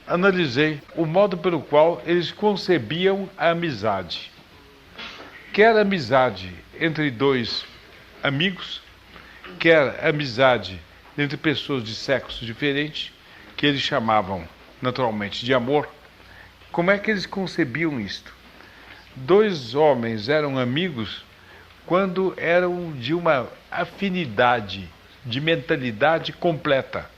analisei o modo pelo qual eles concebiam a amizade. Quer amizade entre dois amigos, quer amizade entre pessoas de sexos diferentes, que eles chamavam naturalmente de amor. Como é que eles concebiam isto? Dois homens eram amigos quando eram de uma afinidade, de mentalidade completa.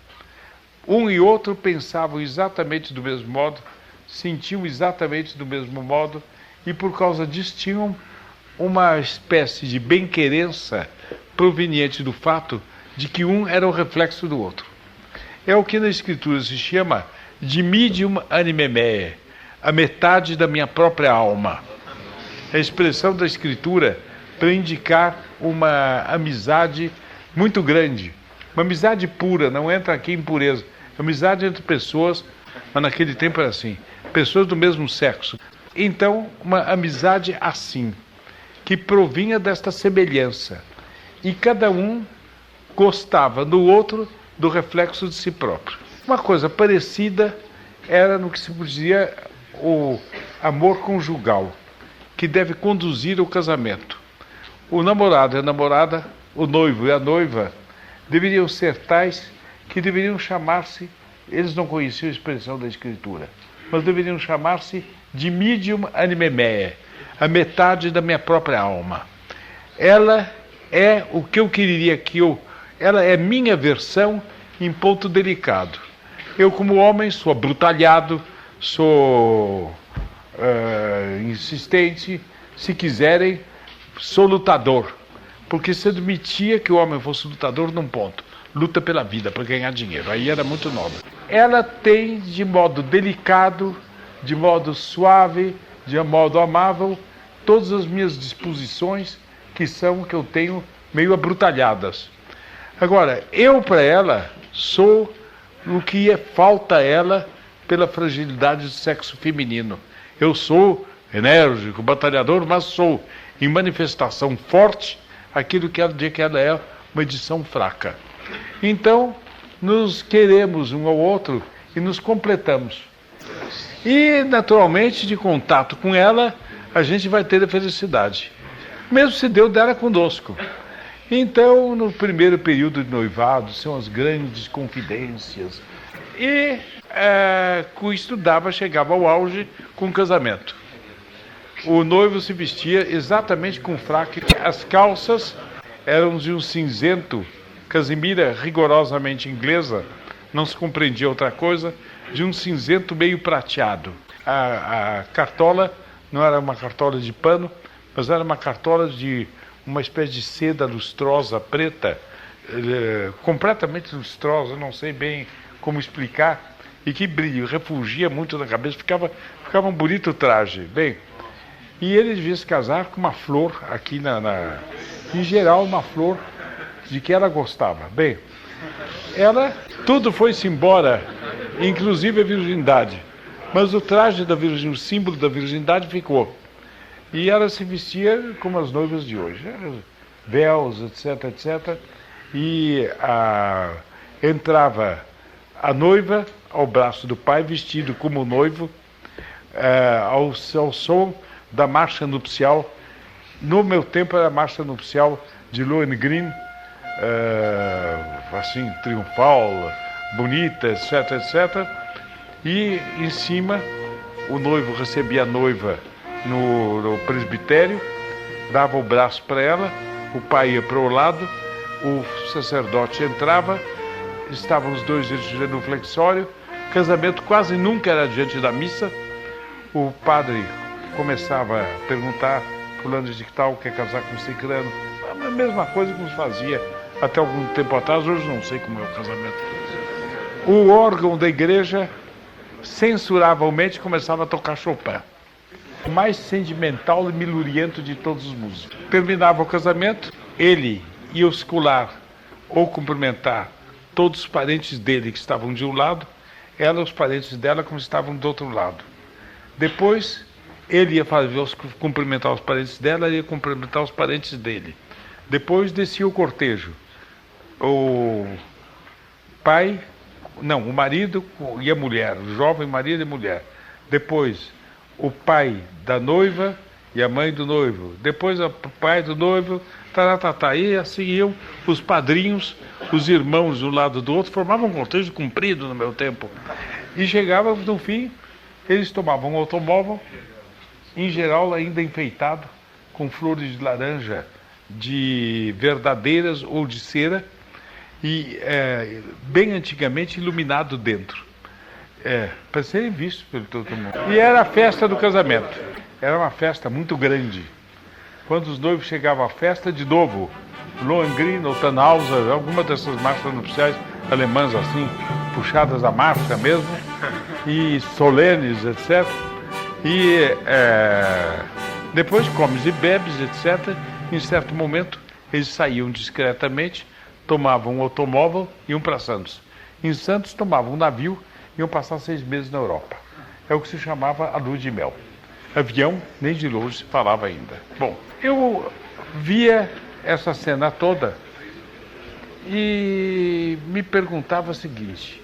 Um e outro pensavam exatamente do mesmo modo, sentiam exatamente do mesmo modo, e por causa disso tinham uma espécie de bem-querença proveniente do fato de que um era o reflexo do outro. É o que na Escritura se chama de medium anime mea, a metade da minha própria alma. É a expressão da Escritura para indicar uma amizade muito grande, uma amizade pura, não entra aqui em pureza, amizade entre pessoas, mas naquele tempo era assim, pessoas do mesmo sexo. Então, uma amizade assim, que provinha desta semelhança, e cada um gostava do outro do reflexo de si próprio. Uma coisa parecida era no que se dizia o amor conjugal, que deve conduzir ao casamento. O namorado e a namorada, o noivo e a noiva, deveriam ser tais que deveriam chamar-se, eles não conheciam a expressão da Escritura, mas deveriam chamar-se de medium anime mea, a metade da minha própria alma. Ela é o que eu queria ela é minha versão em ponto delicado. Eu, como homem, sou abrutalhado, sou insistente, se quiserem, sou lutador. Porque se admitia que o homem fosse lutador num ponto. Luta pela vida, para ganhar dinheiro. Aí era muito nobre. Ela tem, de modo delicado, de modo suave, de modo amável, todas as minhas disposições, que eu tenho meio abrutalhadas. Agora, eu para ela sou o que falta a ela pela fragilidade do sexo feminino. Eu sou enérgico, batalhador, mas sou, em manifestação forte, aquilo que ela é uma edição fraca. Então, nos queremos um ao outro e nos completamos. E, naturalmente, de contato com ela, a gente vai ter a felicidade. Mesmo se Deus dera conosco. Então, no primeiro período de noivado, são as grandes confidências. E com isso chegava ao auge com o casamento. O noivo se vestia exatamente com fraque. As calças eram de um cinzento, casimira rigorosamente inglesa, não se compreendia outra coisa, de um cinzento meio prateado. A cartola não era uma cartola de pano, mas era uma cartola de uma espécie de seda lustrosa, preta, completamente lustrosa, não sei bem como explicar, e que brilho, refugia muito na cabeça, ficava um bonito traje. Bem, e ele devia se casar com uma flor aqui em geral, uma flor de que ela gostava. Bem, tudo foi-se embora, inclusive a virgindade, mas o traje da virgem, o símbolo da virgindade ficou. E ela se vestia como as noivas de hoje, véus, etc, etc, e entrava a noiva ao braço do pai, vestido como noivo, ao som da marcha nupcial. No meu tempo era a marcha nupcial de Lohengrin, assim, triunfal, bonita, etc, etc. E em cima, o noivo recebia a noiva no presbitério, dava o braço para ela, o pai ia para o lado, o sacerdote entrava, estavam os dois diante do genuflexório, casamento quase nunca era diante da missa, o padre começava a perguntar, fulano de que tal, quer casar com ciclano, a mesma coisa que nos fazia até algum tempo atrás, hoje não sei como é o casamento. O órgão da igreja, censuravelmente, começava a tocar Chopin, o mais sentimental e miluriento de todos os músicos. Terminava o casamento, ele ia escular ou cumprimentar todos os parentes dele que estavam de um lado, ela, os parentes dela, como estavam do outro lado. Depois, ele ia cumprimentar os parentes dela, ele ia cumprimentar os parentes dele. Depois descia o cortejo. O pai Não, o marido e a mulher, o jovem marido e mulher. Depois, o pai da noiva e a mãe do noivo. Depois, o pai do noivo, e assim iam os padrinhos, os irmãos de um lado do outro, formavam um cortejo comprido no meu tempo. E chegava, no fim, eles tomavam um automóvel, em geral ainda enfeitado, com flores de laranja, de verdadeiras ou de cera, e bem antigamente iluminado dentro, para serem vistos por todo mundo. E era a festa do casamento, era uma festa muito grande. Quando os noivos chegavam à festa, de novo, Lohengrin ou Tannhäuser, alguma dessas marchas nupciais alemãs assim, puxadas à marcha mesmo, e solenes, etc. E depois comes e bebes, etc. Em certo momento, eles saíam discretamente, tomavam um automóvel e iam para Santos. Em Santos, tomavam um navio e iam passar 6 meses na Europa. É o que se chamava a lua de mel. Avião, nem de longe se falava ainda. Bom, eu via essa cena toda e me perguntava o seguinte: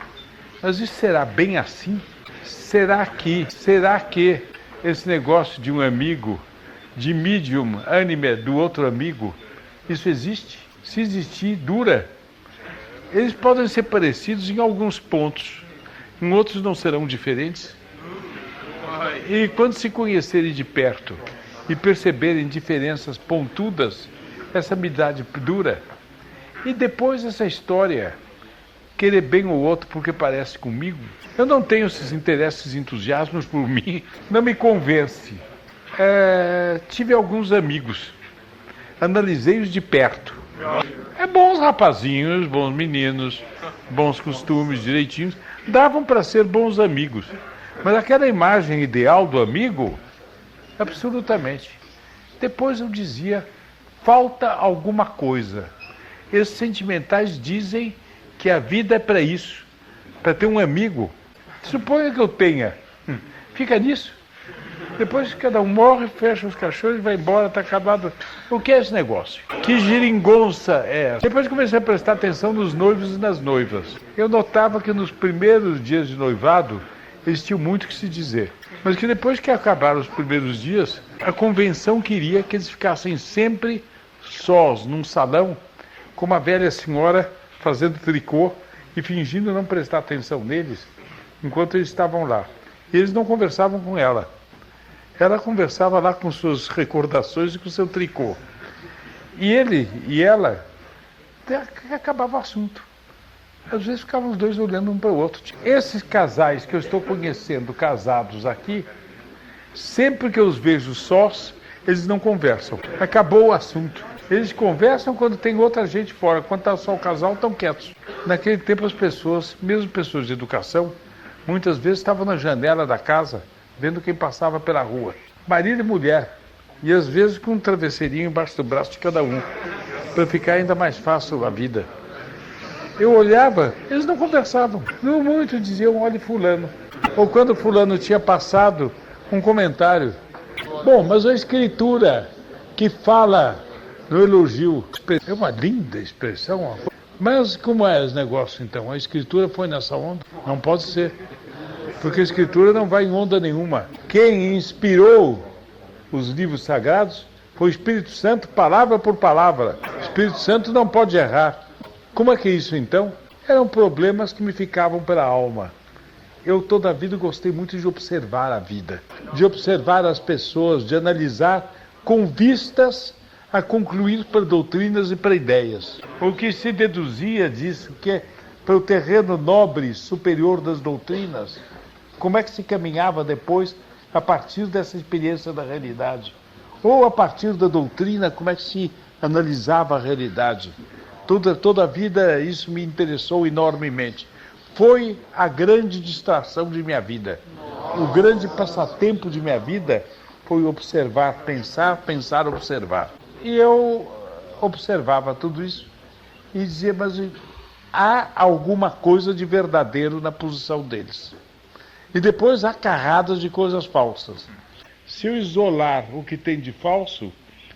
mas isso será bem assim? Será que esse negócio de um amigo, de medium anime do outro amigo, isso existe? Se existir, dura. Eles podem ser parecidos em alguns pontos, em outros não serão diferentes. E quando se conhecerem de perto e perceberem diferenças pontudas, essa amizade dura. E depois essa história, querer bem o outro porque parece comigo, eu não tenho esses interesses e entusiasmos por mim, não me convence. Tive alguns amigos, analisei-os de perto. Bons rapazinhos, bons meninos, bons costumes, direitinhos, davam para ser bons amigos. Mas aquela imagem ideal do amigo, absolutamente. Depois eu dizia, falta alguma coisa. Esses sentimentais dizem que a vida é para isso, para ter um amigo. Suponha que eu tenha. Fica nisso. Depois cada um morre, fecha os caixões, vai embora, está acabado. O que é esse negócio? Que geringonça é essa? Depois comecei a prestar atenção nos noivos e nas noivas. Eu notava que nos primeiros dias de noivado, eles tinham muito que se dizer. Mas que depois que acabaram os primeiros dias, a convenção queria que eles ficassem sempre sós, num salão, com uma velha senhora fazendo tricô e fingindo não prestar atenção neles, enquanto eles estavam lá. E eles não conversavam com ela. Ela conversava lá com suas recordações e com seu tricô. E ele e ela, acabava o assunto. Às vezes ficavam os dois olhando um para o outro. Esses casais que eu estou conhecendo, casados aqui, sempre que eu os vejo sós, eles não conversam. Acabou o assunto. Eles conversam quando tem outra gente fora. Quando está só o casal, estão quietos. Naquele tempo as pessoas, mesmo pessoas de educação, muitas vezes estavam na janela da casa, vendo quem passava pela rua. Marido e mulher. E às vezes com um travesseirinho embaixo do braço de cada um, para ficar ainda mais fácil a vida. Eu olhava, eles não conversavam. Não muito diziam, olhe fulano. Ou quando fulano tinha passado, um comentário. Bom, mas a escritura que fala no elogio, é uma linda expressão. Mas como é esse negócio então? A escritura foi nessa onda? Não pode ser. Porque a escritura não vai em onda nenhuma. Quem inspirou os livros sagrados foi o Espírito Santo, palavra por palavra. O Espírito Santo não pode errar. Como é que é isso então? Eram problemas que me ficavam pela alma. Eu toda a vida gostei muito de observar a vida, de observar as pessoas, de analisar com vistas a concluir para doutrinas e para ideias. O que se deduzia disso, que é para o terreno nobre, superior das doutrinas, como é que se caminhava depois a partir dessa experiência da realidade? Ou a partir da doutrina, como é que se analisava a realidade? Toda a vida isso me interessou enormemente. Foi a grande distração de minha vida. O grande passatempo de minha vida foi observar, pensar, observar. E eu observava tudo isso e dizia, mas há alguma coisa de verdadeiro na posição deles. E depois há carradas de coisas falsas. Se eu isolar o que tem de falso,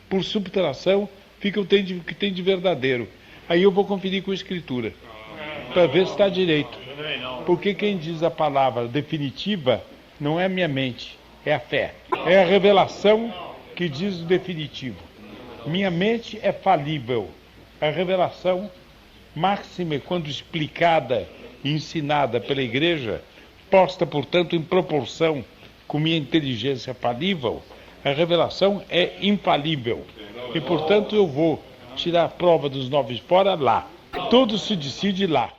por subtração, fica o que tem de verdadeiro. Aí eu vou conferir com a escritura, para ver se está direito. Porque quem diz a palavra definitiva não é a minha mente, é a fé. É a revelação que diz o definitivo. Minha mente é falível. A revelação máxima, quando explicada e ensinada pela igreja, posta, portanto, em proporção com minha inteligência falível, a revelação é infalível. E, portanto, eu vou tirar a prova dos 9 fora lá. Tudo se decide lá.